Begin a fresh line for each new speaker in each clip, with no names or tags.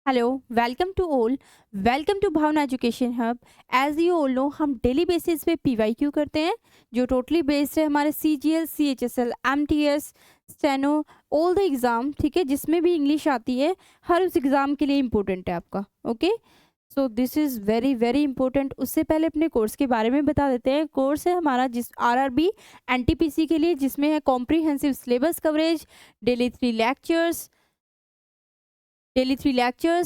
Hello, welcome to all. Welcome to Bhavna education hub. As you all know, हम daily basis पे PYQ करते हैं जो टोटली बेस्ड है हमारे CGL, CHSL, MTS, steno, all the exam. ठीक है, जिसमें भी इंग्लिश आती है हर उस एग्ज़ाम के लिए इम्पोर्टेंट है आपका। Okay, so this is very very important. उससे पहले अपने कोर्स के बारे में बता देते हैं। कोर्स है हमारा जिस आरआरबी एनटीपीसी के लिए, जिसमें है comprehensive syllabus coverage, daily 3 lectures,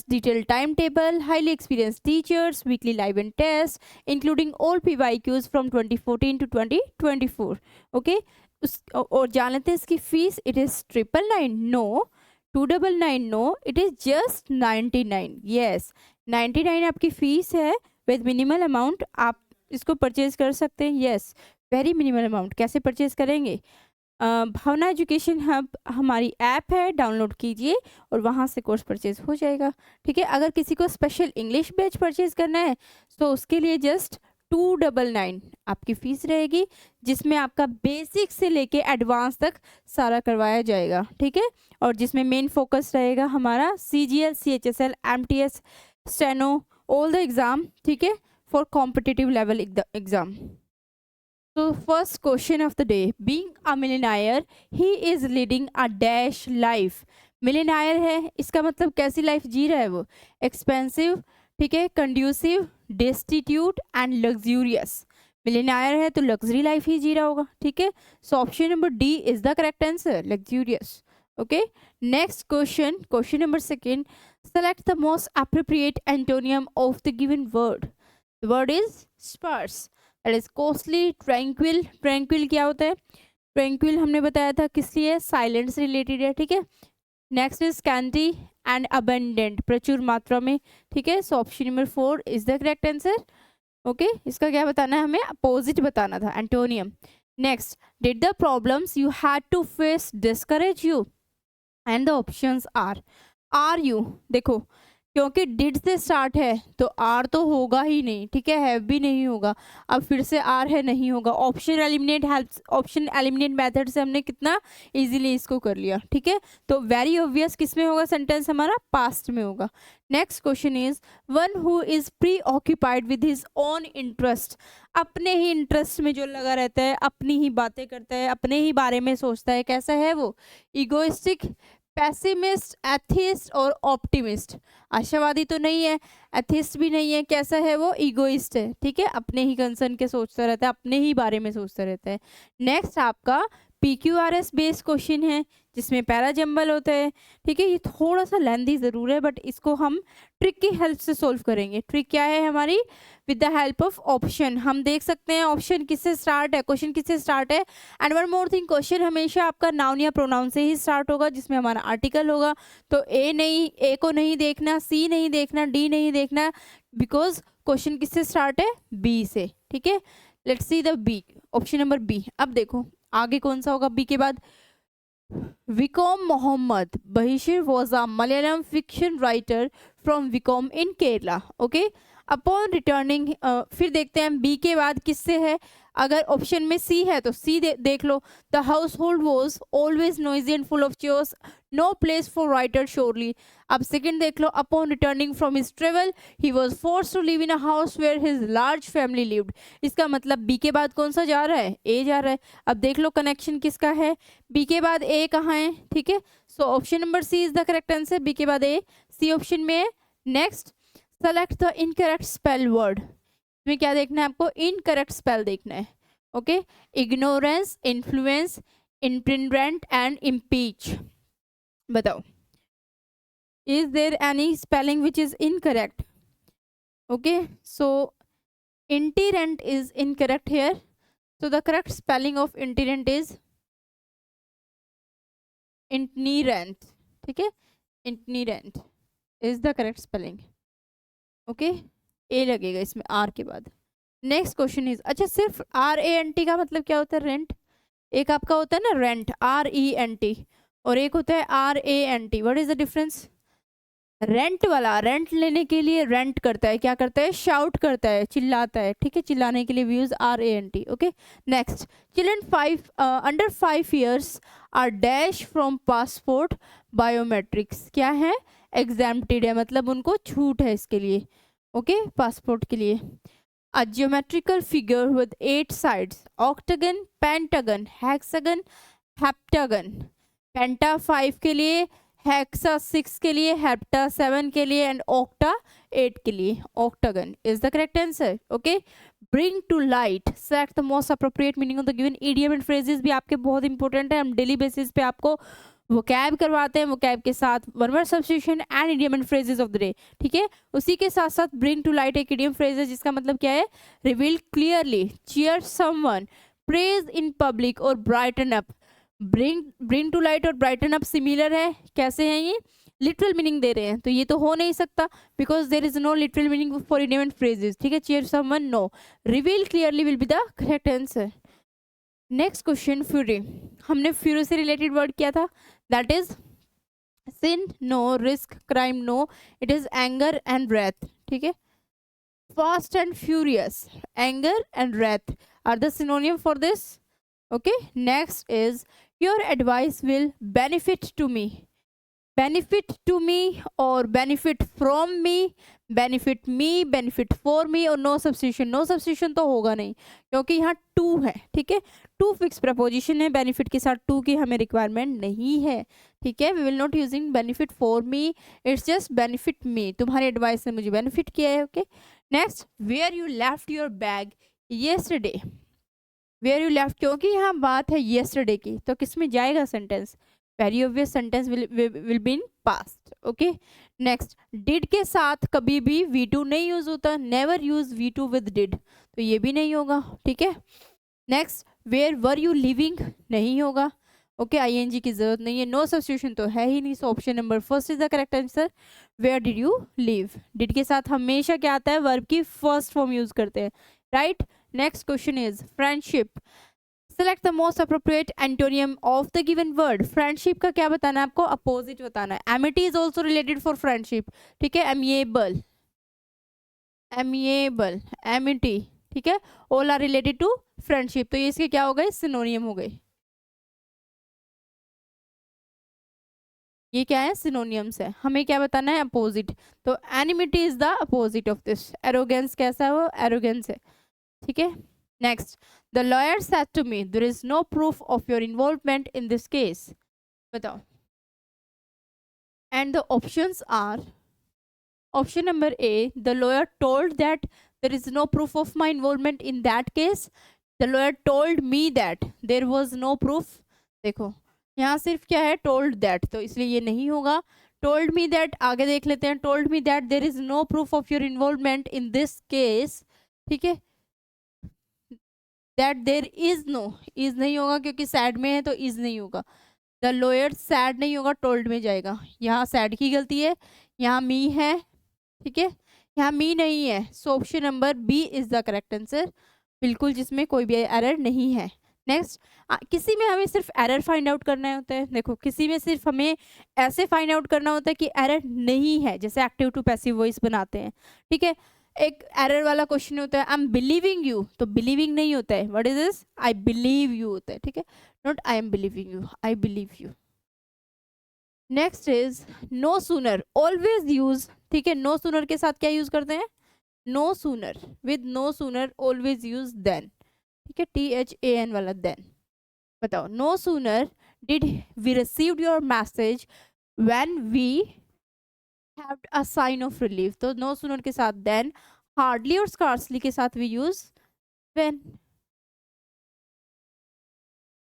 detailed timetable, highly experienced teachers, weekly live and tests, including all PYQs from 2014 to 2024. Okay, और जान लेते हैं इसकी फीस। It is 999, no 299, no, it is just 99। Yes, 99 आपकी फीस है विद मिनिमल अमाउंट। आप इसको परचेज कर सकते हैं। Yes, very minimal amount. कैसे परचेज करेंगे? भावना एजुकेशन हब हमारी ऐप है, डाउनलोड कीजिए और वहाँ से कोर्स परचेज हो जाएगा। ठीक है, अगर किसी को स्पेशल इंग्लिश बैच परचेज करना है तो उसके लिए जस्ट 299 आपकी फ़ीस रहेगी, जिसमें आपका बेसिक से लेके एडवांस तक सारा करवाया जाएगा। ठीक है, और जिसमें मेन फोकस रहेगा हमारा CGL, CHSL, MTS, steno, all the exam. ठीक है, for competitive level exam. So first question of the day, being a millionaire, he is leading a dash life. मिलेनायर है, इसका मतलब कैसी लाइफ जी रहा है वो? एक्सपेंसिव, ठीक है, कंड्यूसिव, डेस्टिट्यूट एंड लग्जूरियस। मिलेनायर है तो लग्जरी लाइफ ही जी रहा होगा। ठीक है, so option number D is the correct answer, luxurious. Okay, next question, question number second, select the most appropriate antonym of the given word. The word is sparse, that is costly, tranquil. Tranquil क्या होता है? Tranquil हमने बताया था किस लिए, silent से related है। ठीक है, next is scanty and abundant, प्रचुर मात्रा में। ठीक है, so option number 4 is the correct answer. Okay, इसका क्या बताना है हमें? अपोजिट बताना था, antonym. Next, did the problems you had to face discourage you? And the options are you. देखो, क्योंकि डिड से स्टार्ट है तो आर तो होगा ही नहीं। ठीक है, हैव भी नहीं होगा। अब फिर से आर है, नहीं होगा। Option eliminate helps, option eliminate method से हमने कितना इजीली इसको कर लिया। ठीक है, तो वेरी ऑब्वियस किस में होगा सेंटेंस हमारा? पास्ट में होगा। Next question is, one who is pre occupied with his own interest. अपने ही इंटरेस्ट में जो लगा रहता है, अपनी ही बातें करता है, अपने ही बारे में सोचता है, कैसा है वो? इगोइस्टिक, पैसिमिस्ट, एथिस्ट और ऑप्टिमिस्ट। आशावादी तो नहीं है, एथिस्ट भी नहीं है, कैसा है वो? इगोइस्ट है। ठीक है, अपने ही कंसर्न के सोचता रहता है, अपने ही बारे में सोचता रहता है। नेक्स्ट आपका PQRS बेस्ड क्वेश्चन है, जिसमें पैरा जंबल होता है। ठीक है, ये थोड़ा सा लेंदी ज़रूर है, बट इसको हम ट्रिक की हेल्प से सोल्व करेंगे। ट्रिक क्या है हमारी? With the help of option. हम देख सकते हैं ऑप्शन किससे स्टार्ट है, क्वेश्चन किससे स्टार्ट है। And one more thing, question हमेशा आपका नाउन या प्रोनाउन से ही स्टार्ट होगा, जिसमें हमारा आर्टिकल होगा। तो ए को नहीं देखना, सी नहीं देखना, डी नहीं देखना, बिकॉज क्वेश्चन किससे स्टार्ट है? बी से। ठीक है, let's see the B, option number B. अब देखो आगे कौन सा होगा बी के बाद? Vaikom Muhammad Basheer was a Malayalam fiction writer from Vaikom in Kerala. Okay, upon returning, फिर देखते हैं बी के बाद किससे है। अगर ऑप्शन में सी है तो सी देख लो। The household was always noisy and full of chairs, no place for writer surely. अब सेकंड देख लो, upon returning from his travel he was force to live in a house where his large family lived. इसका मतलब B के बाद कौन सा जा रहा है? ए जा रहा है। अब देख लो कनेक्शन किसका है, बी के बाद ए कहाँ है? ठीक है, so option number C is the correct answer, B के बाद ए, सी ऑप्शन में है। Next, select the incorrect spell word. इसमें क्या देखना है आपको? इनकरेक्ट स्पेल देखना है। Okay, ignorance, influence, imprint and impeach. बताओ, is there any spelling which is incorrect? Okay, so इंटीरेंट is incorrect here, so the correct spelling of intirent is itinerant. ठीक है, itinerant is the correct spelling. Okay, A लगेगा इसमें are के बाद। Next question is, अच्छा सिर्फ RANT का मतलब क्या होता है? रेंट। एक आपका होता है ना रेंट, RENT, और एक होता है RANT। What is the difference? Rent वाला रेंट लेने के लिए रेंट करता है, क्या करता है? शाउट करता है, चिल्लाता है। ठीक है, चिल्लाने के लिए we use RANT। Okay, next, children 5 under 5 years are dash from passport biometrics. क्या है? एग्जैम्प्टेड है, मतलब उनको छूट है इसके लिए, ओके, पासपोर्ट के लिए। A geometrical figure with 8 sides: octagon, pentagon, hexagon, heptagon। पेंटा 5 के लिए, हेक्सा 6 के लिए, हेप्टा 7 के लिए एंड ऑक्टा 8 के लिए। Octagon is the correct answer. Okay, bring to light, select the most appropriate meaning of the given idiom and phrases भी आपके बहुत इंपॉर्टेंट है। हम डेली बेसिस पे आपको वोकैब करवाते हैं, वोकैब के साथ one word substitution and idiom and phrases of the day, ठीक है। उसी के साथ साथ ब्रिंग टू लाइट एक इडियम फ्रेज है जिसका मतलब क्या है, reveal clearly, cheer someone, praise in public और brighten up. Bring to light और ब्राइटन अप सिमिलर है, कैसे हैं ये, लिटरल मीनिंग दे रहे हैं, तो ये तो हो नहीं सकता because there is no literal meaning for idiom and phrases, ठीक है। Cheer someone no, reveal clearly will be the correct answer. Next question, fury. हमने फ्यूरी से रिलेटेड वर्ड किया था, that is sin no, risk crime no, it is anger and wrath, ठीक है। Fast and furious, anger and wrath are the synonym for this, okay. Next is your advice will benefit to me, benefit to मी और benefit from me, benefit me, benefit for मी और no substitution. No substitution तो होगा नहीं क्योंकि यहाँ to है, ठीक है, टू फिक्स प्रपोजिशन है, बेनिफिट के साथ टू की हमें रिक्वायरमेंट नहीं है, ठीक है। We will not using benefit for me, it's just benefit me, तुम्हारी एडवाइस ने मुझे बेनिफिट किया है, okay. Next, where you left your bag yesterday, where you left, क्योंकि यहाँ बात है येस्टरडे की तो किस में जाएगा sentence, very obvious, sentence will be in past, okay. Next, did के साथ कभी भी V2 नहीं यूज होता, never use V2 with did, तो ये भी नहीं होगा, ठीक है। Next, where were you living नहीं होगा, ओके, ING की जरूरत नहीं है, नो सब्स्टिट्यूशन तो है ही नहीं, so option number first is the correct answer. Where did you live, did के साथ हमेशा क्या आता है, वर्ब की फर्स्ट फॉर्म यूज करते हैं, right. Next question is friendship, select the most appropriate antonym of the given word. Friendship का क्या बताना है आपको, अपोजिट बताना है। Amity is also related for friendship, ठीक है, एमिएबल, एमिएबल, एमिटी, ठीक है, all are related to friendship, तो ये इसके क्या हो गए, सिनोनियम हो गए, ये क्या है, सिनोनियम्स है। हमें क्या बताना है, अपोजिट, तो enmity is the opposite of this. Arrogance कैसा है, वो एरोगेंस है, ठीक है। Next, the lawyer said to me there is no proof of your involvement in this case, बताओ। And the options are, option number A, the lawyer told that there is no proof of my involvement in that case, the lawyer told me that there was no proof. देखो यहाँ सिर्फ क्या है, told that, तो इसलिए ये नहीं होगा। टोल्ड मी दैट, आगे देख लेते हैं, told me that there is no proof of your involvement in this case, ठीक है। That there is no, is नहीं होगा क्योंकि सैड में है तो इज नहीं होगा। द लॉयर सैड नहीं होगा, टोल्ड में जाएगा, यहाँ सैड की गलती है, यहाँ मी है, ठीक है, यहाँ मी नहीं है, so option number B is the correct answer, बिल्कुल, जिसमें कोई भी एरर नहीं है। नेक्स्ट, किसी में हमें सिर्फ एरर फाइंड आउट करना होता है, देखो किसी में सिर्फ हमें ऐसे फाइंड आउट करना होता है कि एरर नहीं है, जैसे एक्टिव टू पैसिव वॉइस बनाते हैं, ठीक है। एक एरर वाला क्वेश्चन होता है, आई एम बिलीविंग यू, तो बिलीविंग नहीं होता है, what is this, I believe you होता है, ठीक है, not I am believing you, I believe you. Next is no sooner, always use, ठीक है, नो सूनर के साथ क्या यूज करते हैं, no sooner, with no sooner always use then, ठीक है, THAN वाला देन। बताओ, no sooner did we received your message when we have a sign of relief, तो नो सूनर के साथ देन, हार्डली और स्कार्सली के साथ we use when,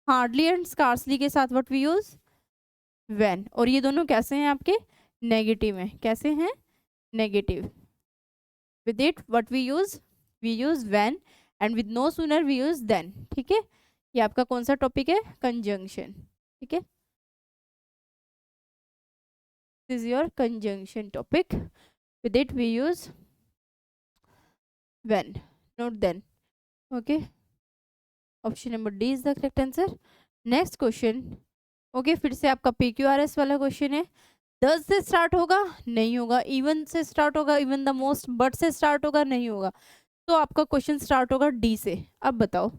hardly and scarcely के साथ व्हाट वी यूज व्हेन, और ये दोनों कैसे हैं आपके, नेगेटिव हैं, कैसे हैं, negative. With it what we use when, and with no sooner we use then, ठीक है। ये आपका कौन सा टॉपिक है, कंजंक्शन, ठीक है, this is your conjunction topic, with it we use when, not then, okay, option number D is the correct answer. Next question, okay, फिर से आपका PQRS वाला क्वेश्चन है, 10 से स्टार्ट होगा, नहीं होगा, इवन से स्टार्ट होगा, इवन द मोस्ट, बट से स्टार्ट होगा, नहीं होगा, तो आपका क्वेश्चन स्टार्ट होगा डी से। अब बताओ,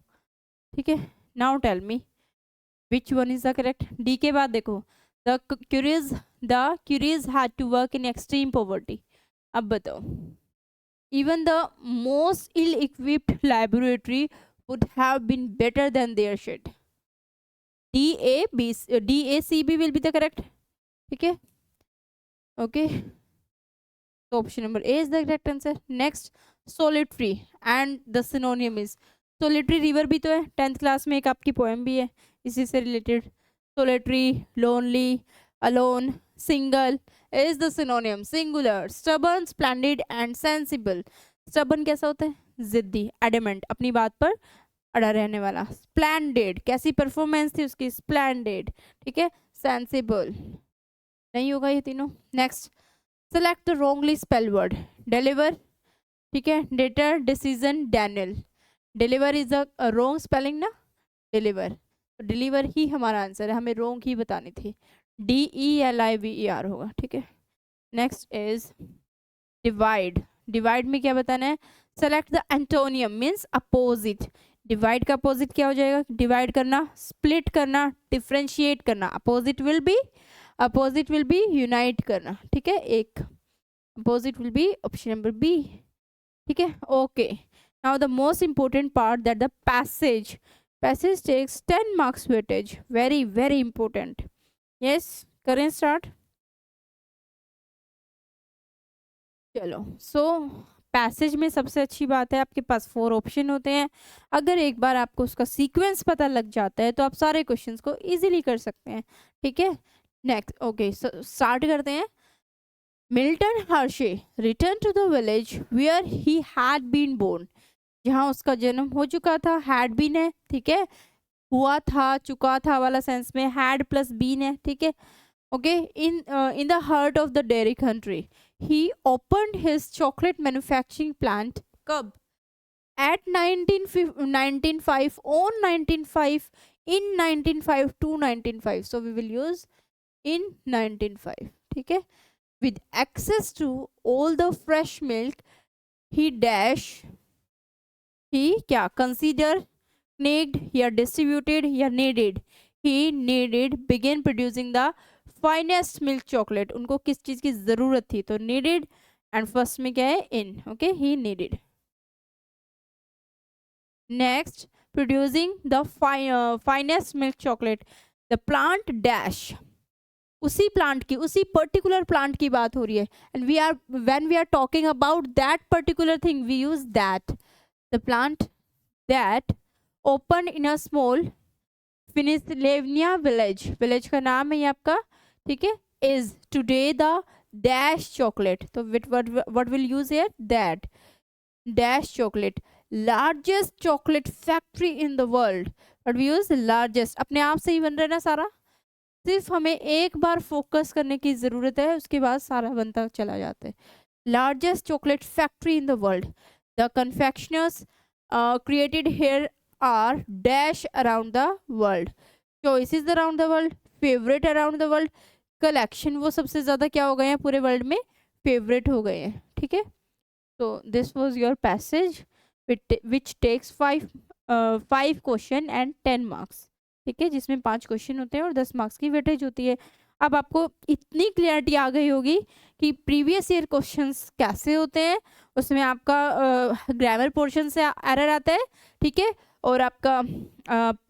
ठीक है, now tell me which one is the correct. D के बाद देखो, the Curies had to work in extreme poverty. अब बताओ, even the most ill-equipped laboratory would have been better than their shed. DACB will be the correct. Okay. Okay. So option number A is the correct answer. Next, solitary and the synonym is solitary river भी तो है, 10th class में एक आपकी poem भी है इसी से related. Solitary, lonely, alone, single is the synonym. Singular, stubborn, splendid and sensible. Stubborn कैसा होता है? जिद्दी, adamant, अपनी बात पर अड़ा रहने वाला. Splendid, कैसी परफॉर्मेंस थी उसकी? Splendid, ठीक है. Sensible नहीं होगा ये तीनों. Next, select the wrongly spelled word. Deliver, ठीक है. Data, decision, Daniel. Deliver is a wrong spelling ना, deliver. तो डिलीवर ही हमारा आंसर है, हमें रोंग ही बतानी थी. DELIVER होगा, ठीक है. Next is divide. डिवाइड में क्या बताना है? Select the antonym means opposite. Divide का अपोजिट क्या हो जाएगा? डिवाइड करना, स्प्लिट करना, डिफ्रेंशिएट करना. अपोजिट विल बी यूनाइट करना, ठीक है. एक opposite will be option number B, ठीक है. Okay, now the most important part that the passage takes 10 marks weightage. Very important. Yes, करें start. चलो, सो पैसेज में सबसे अच्छी बात है आपके पास 4 ऑप्शन होते हैं. अगर एक बार आपको उसका सीक्वेंस पता लग जाता है तो आप सारे क्वेश्चंस को इजीली कर सकते हैं, ठीक है. नेक्स्ट, ओके, स्टार्ट करते हैं. Milton Hershey return to the village where he had been born. जहाँ उसका जन्म हो चुका था. हैड बीन है, ठीक है. हुआ था, चुका था वाला सेंस में हैड प्लस बीन है, ठीक है. Okay, in the heart of the dairy country he opened his chocolate manufacturing plant. कब? At 1905, on 1905, in 1905 to 1905. So we will use in 1905, ठीक है. With access to all the fresh milk he dash, he क्या consider, naked या distributed या needed. He needed begin producing the finest milk chocolate. उनको किस चीज की जरूरत थी? तो नेडेड एंड फर्स्ट में क्या है? In. Okay, he needed. Next, producing the finest milk chocolate. The plant dash, उसी प्लांट की, उसी पर्टिकुलर प्लांट की बात हो रही है. And when we are talking about that particular thing we use that. The plant that opened in a small Pennsylvania village का नाम है ये आपका, ठीक है. is today the dash chocolate. तो what will use here? that dash chocolate. largest chocolate factory in the world. What we use? largest. अपने आप से ही बन रहा है ना सारा, सिर्फ हमें एक बार फोकस करने की ज़रूरत है, उसके बाद सारा बनता चला जाता है. largest chocolate factory in the world. The confectioners created here are dash around the world. Choices around the world, favorite around the world, collection वो सबसे ज़्यादा क्या हो गए हैं पूरे वर्ल्ड में? फेवरेट हो गए हैं, ठीक है. So this was your passage which takes 5 question and 10 marks, ठीक है, जिसमें 5 क्वेश्चन होते हैं और 10 मार्क्स की वेटेज होती है. अब आपको इतनी क्लियरिटी आ गई होगी कि प्रीवियस ईयर क्वेश्चंस कैसे होते हैं. उसमें आपका ग्रामर पोर्शन से एरर आता है, ठीक है, और आपका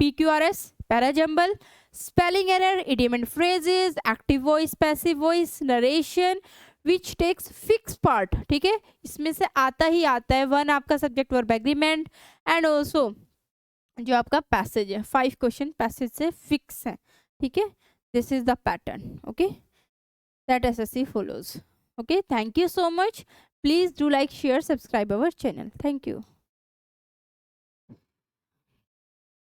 PQRS, parajumble, spelling error, idiom and phrases, active voice, passive voice, narration which takes fix part, ठीक है, इसमें से आता ही आता है. 1 आपका subject verb agreement and also जो आपका पैसेज है, 5 क्वेश्चन पैसेज से फिक्स है, ठीक है. This is the pattern, okay, that SSC follows. Okay, thank you so much. Please do like, share, subscribe our channel. Thank you.